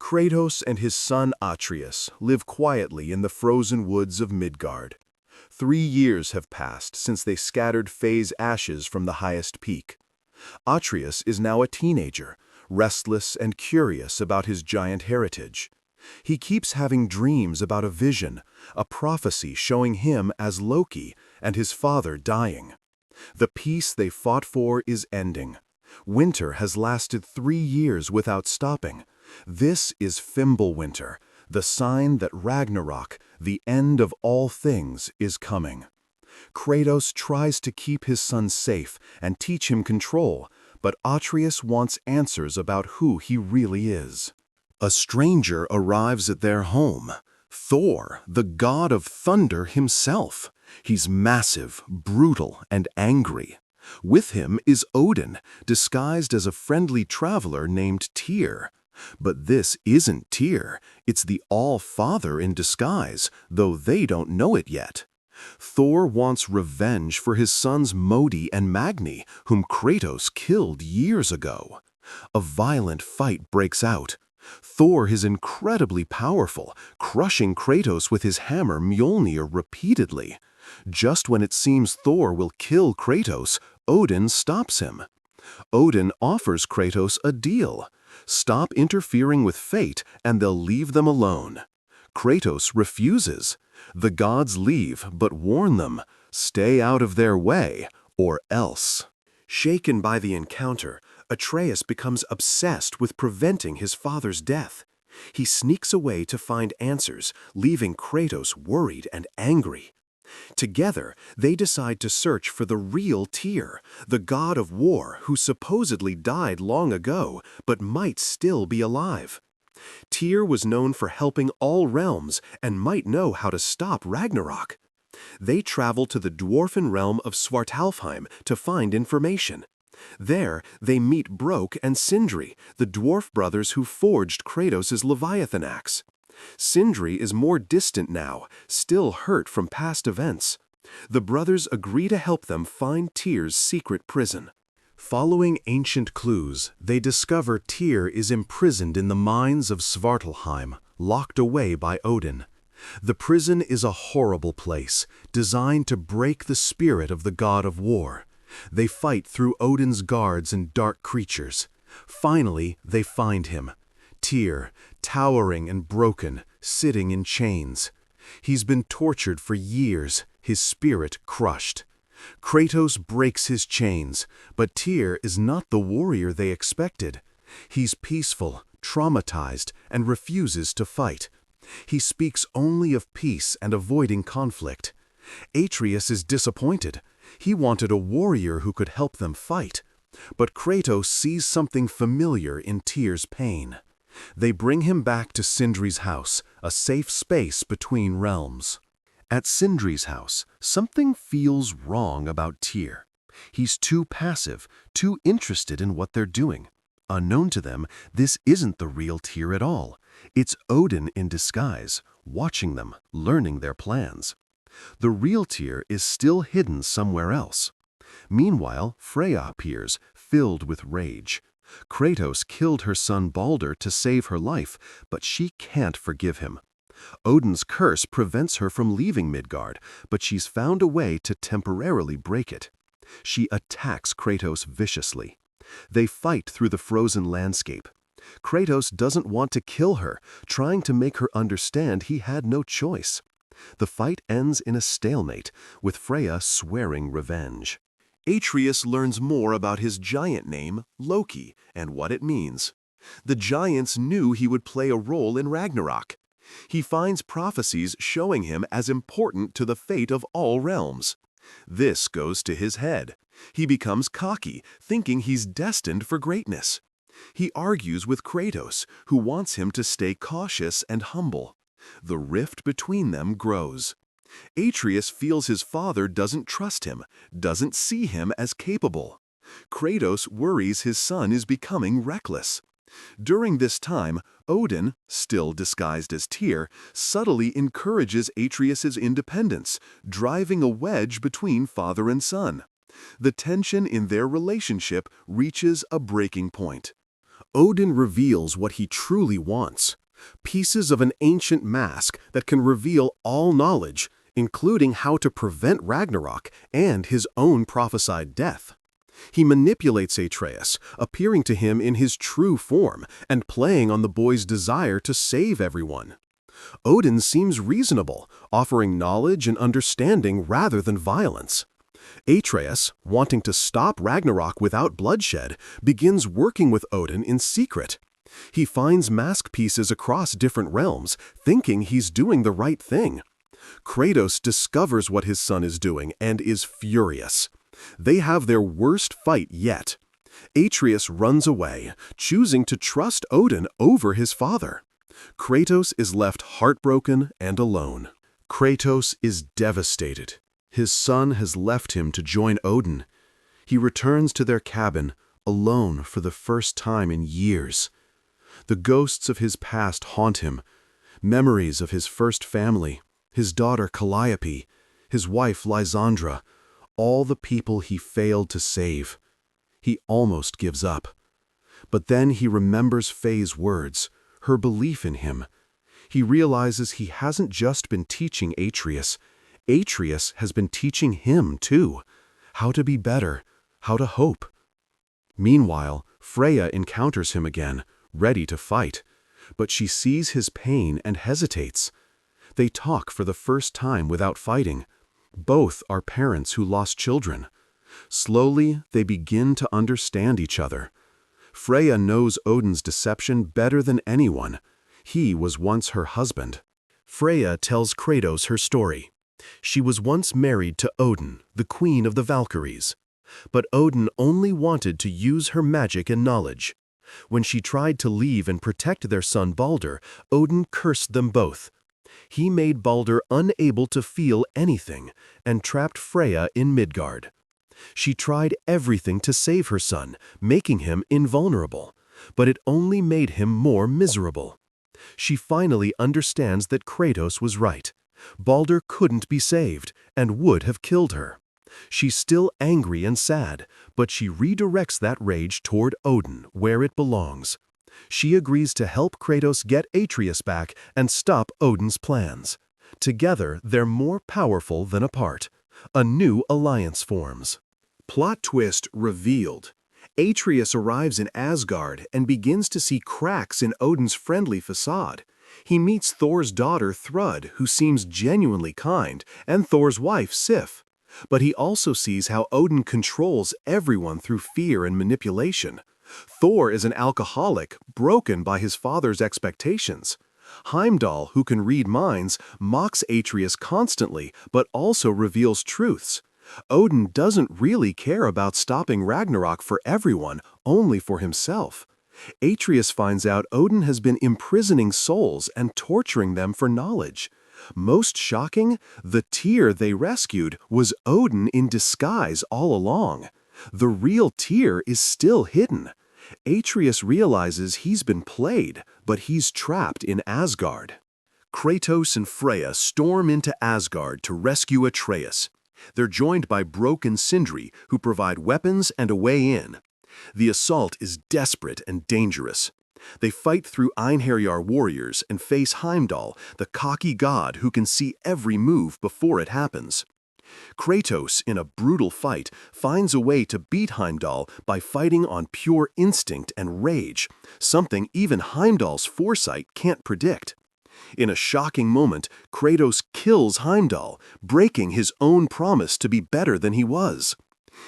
Kratos and his son Atreus live quietly in the frozen woods of Midgard. 3 years have passed since they scattered Faye's ashes from the highest peak. Atreus is now a teenager, restless and curious about his giant heritage. He keeps having dreams about a vision, a prophecy showing him as Loki and his father dying. The peace they fought for is ending. Winter has lasted 3 years without stopping. This is Fimbulwinter, the sign that Ragnarok, the end of all things, is coming. Kratos tries to keep his son safe and teach him control, but Atreus wants answers about who he really is. A stranger arrives at their home. Thor, the god of thunder himself. He's massive, brutal, and angry. With him is Odin, disguised as a friendly traveler named Tyr. But this isn't Tyr, it's the All-Father in disguise, though they don't know it yet. Thor wants revenge for his sons Modi and Magni, whom Kratos killed years ago. A violent fight breaks out. Thor is incredibly powerful, crushing Kratos with his hammer Mjolnir repeatedly. Just when it seems Thor will kill Kratos, Odin stops him. Odin offers Kratos a deal. Stop interfering with fate and they'll leave them alone. Kratos refuses. The gods leave but warn them, stay out of their way, or else. Shaken by the encounter, Atreus becomes obsessed with preventing his father's death. He sneaks away to find answers, leaving Kratos worried and angry. Together, they decide to search for the real Tyr, the god of war who supposedly died long ago, but might still be alive. Tyr was known for helping all realms and might know how to stop Ragnarok. They travel to the dwarfen realm of Svartalfheim to find information. There, they meet Brok and Sindri, the dwarf brothers who forged Kratos' Leviathan axe. Sindri is more distant now, still hurt from past events. The brothers agree to help them find Tyr's secret prison. Following ancient clues, they discover Tyr is imprisoned in the mines of Svartalfheim, locked away by Odin. The prison is a horrible place, designed to break the spirit of the god of war. They fight through Odin's guards and dark creatures. Finally, they find him. Tyr, towering and broken, sitting in chains. He's been tortured for years, his spirit crushed. Kratos breaks his chains, but Tyr is not the warrior they expected. He's peaceful, traumatized, and refuses to fight. He speaks only of peace and avoiding conflict. Atreus is disappointed. He wanted a warrior who could help them fight. But Kratos sees something familiar in Tyr's pain. They bring him back to Sindri's house, a safe space between realms. At Sindri's house, something feels wrong about Tyr. He's too passive, too interested in what they're doing. Unknown to them, this isn't the real Tyr at all. It's Odin in disguise, watching them, learning their plans. The real Tyr is still hidden somewhere else. Meanwhile, Freya appears, filled with rage. Kratos killed her son Balder to save her life, but she can't forgive him. Odin's curse prevents her from leaving Midgard, but she's found a way to temporarily break it. She attacks Kratos viciously. They fight through the frozen landscape. Kratos doesn't want to kill her, trying to make her understand he had no choice. The fight ends in a stalemate, with Freya swearing revenge. Atreus learns more about his giant name, Loki, and what it means. The giants knew he would play a role in Ragnarok. He finds prophecies showing him as important to the fate of all realms. This goes to his head. He becomes cocky, thinking he's destined for greatness. He argues with Kratos, who wants him to stay cautious and humble. The rift between them grows. Atreus feels his father doesn't trust him, doesn't see him as capable. Kratos worries his son is becoming reckless. During this time, Odin, still disguised as Tyr, subtly encourages Atreus' independence, driving a wedge between father and son. The tension in their relationship reaches a breaking point. Odin reveals what he truly wants: pieces of an ancient mask that can reveal all knowledge, including how to prevent Ragnarok and his own prophesied death. He manipulates Atreus, appearing to him in his true form and playing on the boy's desire to save everyone. Odin seems reasonable, offering knowledge and understanding rather than violence. Atreus, wanting to stop Ragnarok without bloodshed, begins working with Odin in secret. He finds mask pieces across different realms, thinking he's doing the right thing. Kratos discovers what his son is doing and is furious. They have their worst fight yet. Atreus runs away, choosing to trust Odin over his father. Kratos is left heartbroken and alone. Kratos is devastated. His son has left him to join Odin. He returns to their cabin, alone for the first time in years. The ghosts of his past haunt him, memories of his first family, his daughter Calliope, his wife Lysandra, all the people he failed to save. He almost gives up. But then he remembers Faye's words, her belief in him. He realizes he hasn't just been teaching Atreus. Atreus has been teaching him too, how to be better, how to hope. Meanwhile, Freya encounters him again, ready to fight, but she sees his pain and hesitates. They talk for the first time without fighting. Both are parents who lost children. Slowly, they begin to understand each other. Freya knows Odin's deception better than anyone. He was once her husband. Freya tells Kratos her story. She was once married to Odin, the queen of the Valkyries. But Odin only wanted to use her magic and knowledge. When she tried to leave and protect their son Balder, Odin cursed them both. He made Balder unable to feel anything and trapped Freya in Midgard. She tried everything to save her son, making him invulnerable, but it only made him more miserable. She finally understands that Kratos was right. Balder couldn't be saved and would have killed her. She's still angry and sad, but she redirects that rage toward Odin, where it belongs. She agrees to help Kratos get Atreus back and stop Odin's plans. Together, they're more powerful than apart. A new alliance forms. Plot twist revealed. Atreus arrives in Asgard and begins to see cracks in Odin's friendly facade. He meets Thor's daughter Thrud, who seems genuinely kind, and Thor's wife Sif. But he also sees how Odin controls everyone through fear and manipulation. Thor is an alcoholic, broken by his father's expectations. Heimdall, who can read minds, mocks Atreus constantly, but also reveals truths. Odin doesn't really care about stopping Ragnarok for everyone, only for himself. Atreus finds out Odin has been imprisoning souls and torturing them for knowledge. Most shocking, the Tyr they rescued was Odin in disguise all along. The real Tyr is still hidden. Atreus realizes he's been played, but he's trapped in Asgard. Kratos and Freya storm into Asgard to rescue Atreus. They're joined by Brok and Sindri, who provide weapons and a way in. The assault is desperate and dangerous. They fight through Einherjar warriors and face Heimdall, the cocky god who can see every move before it happens. Kratos, in a brutal fight, finds a way to beat Heimdall by fighting on pure instinct and rage, something even Heimdall's foresight can't predict. In a shocking moment, Kratos kills Heimdall, breaking his own promise to be better than he was.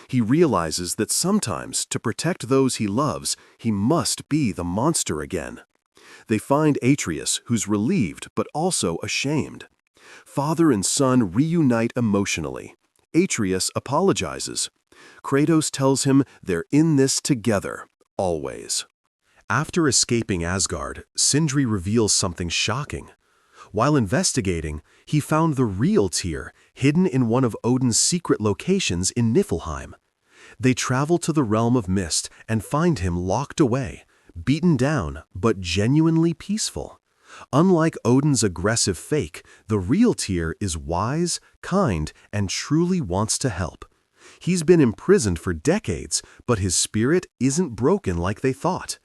He realizes that sometimes, to protect those he loves, he must be the monster again. They find Atreus, who's relieved but also ashamed. Father and son reunite emotionally. Atreus apologizes. Kratos tells him they're in this together, always. After escaping Asgard, Sindri reveals something shocking. While investigating, he found the real Tyr hidden in one of Odin's secret locations in Niflheim. They travel to the realm of mist and find him locked away, beaten down, but genuinely peaceful. Unlike Odin's aggressive fake, the real Tyr is wise, kind, and truly wants to help. He's been imprisoned for decades, but his spirit isn't broken like they thought.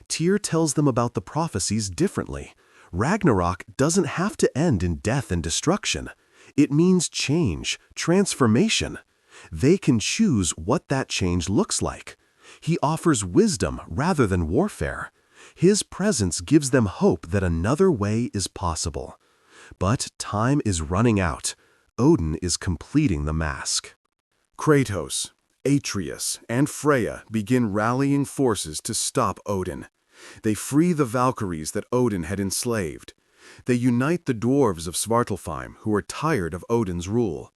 Tyr tells them about the prophecies differently. Ragnarok doesn't have to end in death and destruction. It means change, transformation. They can choose what that change looks like. He offers wisdom rather than warfare. His presence gives them hope that another way is possible. But time is running out. Odin is completing the mask. Kratos, Atreus, and Freya begin rallying forces to stop Odin. They free the Valkyries that Odin had enslaved. They unite the dwarves of Svartalfheim, who are tired of Odin's rule.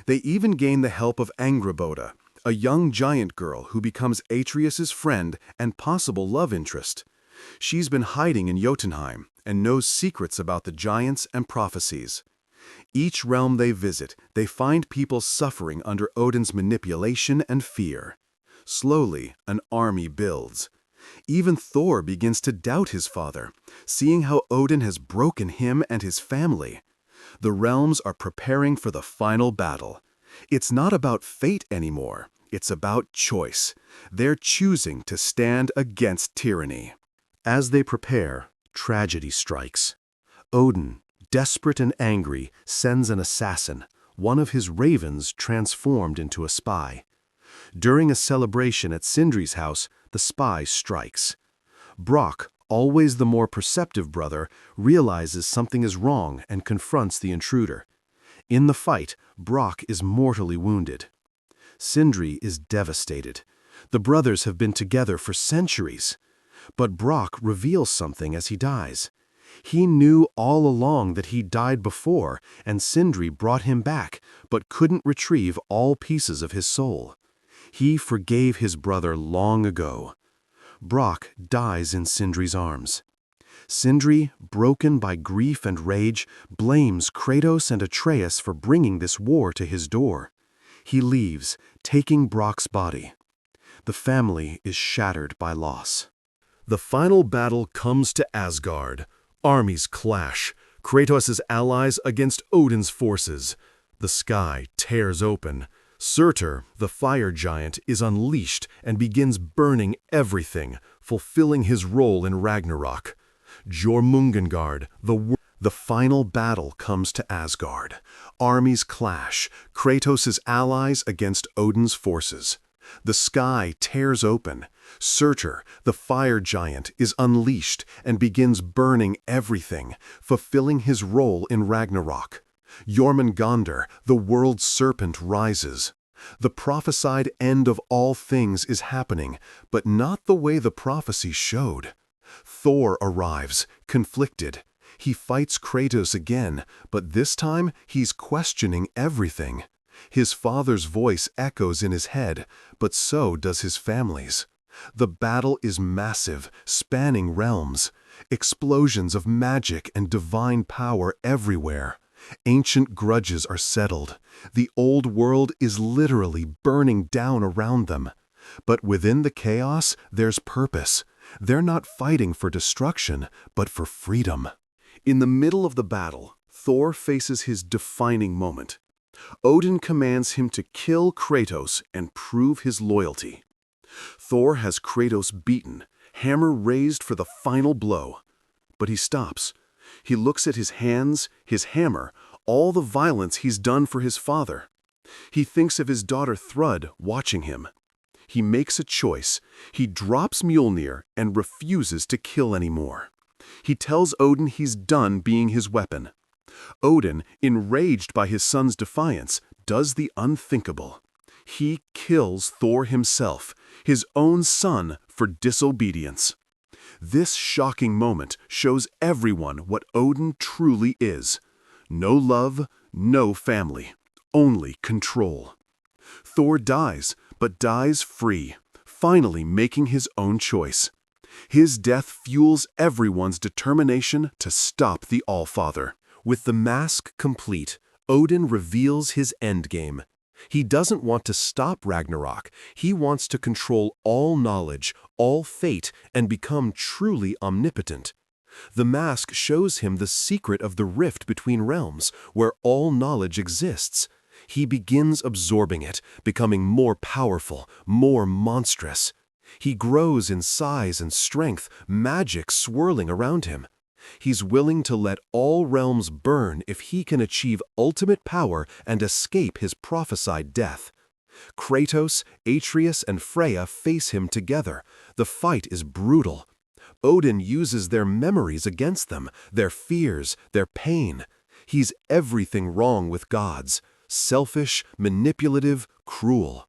They even gain the help of Angrboda, a young giant girl who becomes Atreus's friend and possible love interest. She's been hiding in Jotunheim and knows secrets about the giants and prophecies. Each realm they visit, they find people suffering under Odin's manipulation and fear. Slowly, an army builds. Even Thor begins to doubt his father, seeing how Odin has broken him and his family. The realms are preparing for the final battle. It's not about fate anymore, it's about choice. They're choosing to stand against tyranny. As they prepare, tragedy strikes. Odin, desperate and angry, sends an assassin, one of his ravens transformed into a spy. During a celebration at Sindri's house, the spy strikes. Brock, always the more perceptive brother, realizes something is wrong and confronts the intruder. In the fight, Brock is mortally wounded. Sindri is devastated. The brothers have been together for centuries. But Brock reveals something as he dies. He knew all along that he died before, and Sindri brought him back, but couldn't retrieve all pieces of his soul. He forgave his brother long ago. Brock dies in Sindri's arms. Sindri, broken by grief and rage, blames Kratos and Atreus for bringing this war to his door. He leaves, taking Brock's body. The family is shattered by loss. The final battle comes to Asgard. Armies clash. Kratos' allies against Odin's forces. The sky tears open. Surtur, the fire giant, is unleashed and begins burning everything, fulfilling his role in Ragnarok. Jormungandr, the final battle comes to Asgard. Armies clash. Kratos' allies against Odin's forces. The sky tears open. Surtur, the fire giant, is unleashed and begins burning everything, fulfilling his role in Ragnarok. Jormungandr, the world serpent, rises. The prophesied end of all things is happening, but not the way the prophecy showed. Thor arrives, conflicted. He fights Kratos again, but this time he's questioning everything. His father's voice echoes in his head, but so does his family's. The battle is massive, spanning realms. Explosions of magic and divine power everywhere. Ancient grudges are settled. The old world is literally burning down around them. But within the chaos, there's purpose. They're not fighting for destruction, but for freedom. In the middle of the battle, Thor faces his defining moment. Odin commands him to kill Kratos and prove his loyalty. Thor has Kratos beaten, hammer raised for the final blow. But he stops. He looks at his hands, his hammer, all the violence he's done for his father. He thinks of his daughter Thrud watching him. He makes a choice. He drops Mjolnir and refuses to kill anymore. He tells Odin he's done being his weapon. Odin, enraged by his son's defiance, does the unthinkable. He kills Thor himself, his own son, for disobedience. This shocking moment shows everyone what Odin truly is. No love, no family, only control. Thor dies, but dies free, finally making his own choice. His death fuels everyone's determination to stop the Allfather. With the mask complete, Odin reveals his endgame. He doesn't want to stop Ragnarok. He wants to control all knowledge, all fate, and become truly omnipotent. The mask shows him the secret of the rift between realms, where all knowledge exists. He begins absorbing it, becoming more powerful, more monstrous. He grows in size and strength, magic swirling around him. He's willing to let all realms burn if he can achieve ultimate power and escape his prophesied death. Kratos, Atreus, and Freya face him together. The fight is brutal. Odin uses their memories against them, their fears, their pain. He's everything wrong with gods: selfish, manipulative, cruel.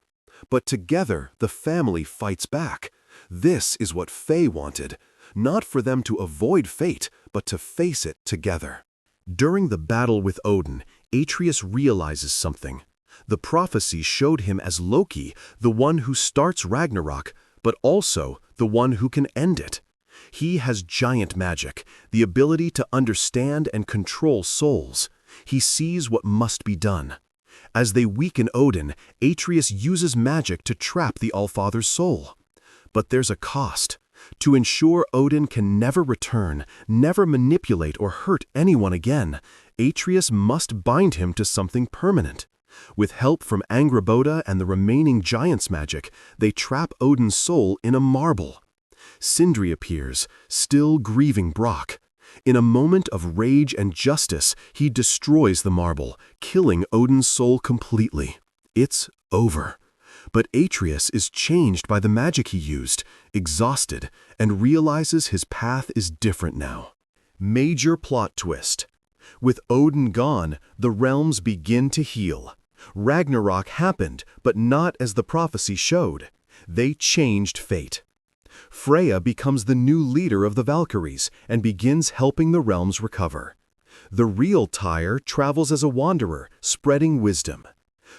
But together, the family fights back. This is what Faye wanted. Not for them to avoid fate, but to face it together. During the battle with Odin, Atreus realizes something. The prophecy showed him as Loki, the one who starts Ragnarok, but also the one who can end it. He has giant magic, the ability to understand and control souls. He sees what must be done. As they weaken Odin, Atreus uses magic to trap the Allfather's soul. But there's a cost. To ensure Odin can never return, never manipulate or hurt anyone again, Atreus must bind him to something permanent. With help from Angrboda and the remaining giant's magic, they trap Odin's soul in a marble. Sindri appears, still grieving Brock. In a moment of rage and justice, he destroys the marble, killing Odin's soul completely. It's over. But Atreus is changed by the magic he used, exhausted, and realizes his path is different now. Major plot twist. With Odin gone, the realms begin to heal. Ragnarok happened, but not as the prophecy showed. They changed fate. Freya becomes the new leader of the Valkyries and begins helping the realms recover. The real Tyr travels as a wanderer, spreading wisdom.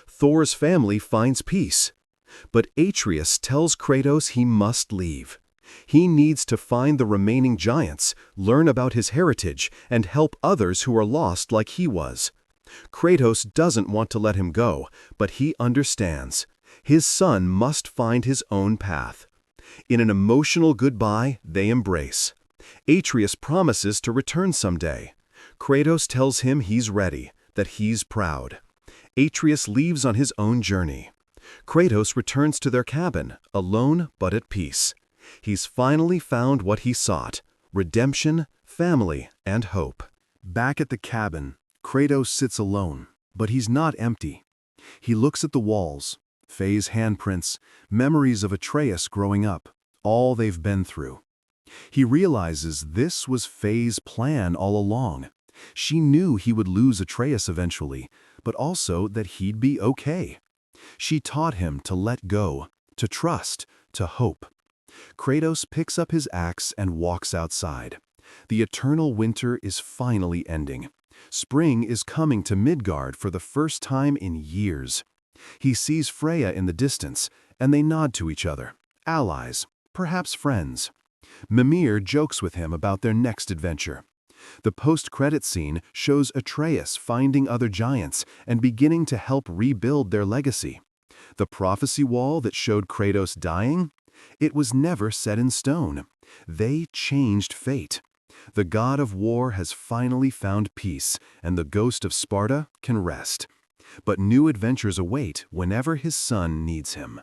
Thor's family finds peace. But Atreus tells Kratos he must leave. He needs to find the remaining giants, learn about his heritage, and help others who are lost like he was. Kratos doesn't want to let him go, but he understands. His son must find his own path. In an emotional goodbye, they embrace. Atreus promises to return someday. Kratos tells him he's ready, that he's proud. Atreus leaves on his own journey. Kratos returns to their cabin, alone but at peace. He's finally found what he sought: redemption, family, and hope. Back at the cabin, Kratos sits alone, but he's not empty. He looks at the walls, Faye's handprints, memories of Atreus growing up, all they've been through. He realizes this was Faye's plan all along. She knew he would lose Atreus eventually, but also that he'd be okay. She taught him to let go, to trust, to hope. Kratos picks up his axe and walks outside. The eternal winter is finally ending. Spring is coming to Midgard for the first time in years. He sees Freya in the distance, and they nod to each other. Allies, perhaps friends. Mimir jokes with him about their next adventure. The post-credit scene shows Atreus finding other giants and beginning to help rebuild their legacy. The prophecy wall that showed Kratos dying? It was never set in stone. They changed fate. The god of war has finally found peace, and the ghost of Sparta can rest. But new adventures await whenever his son needs him.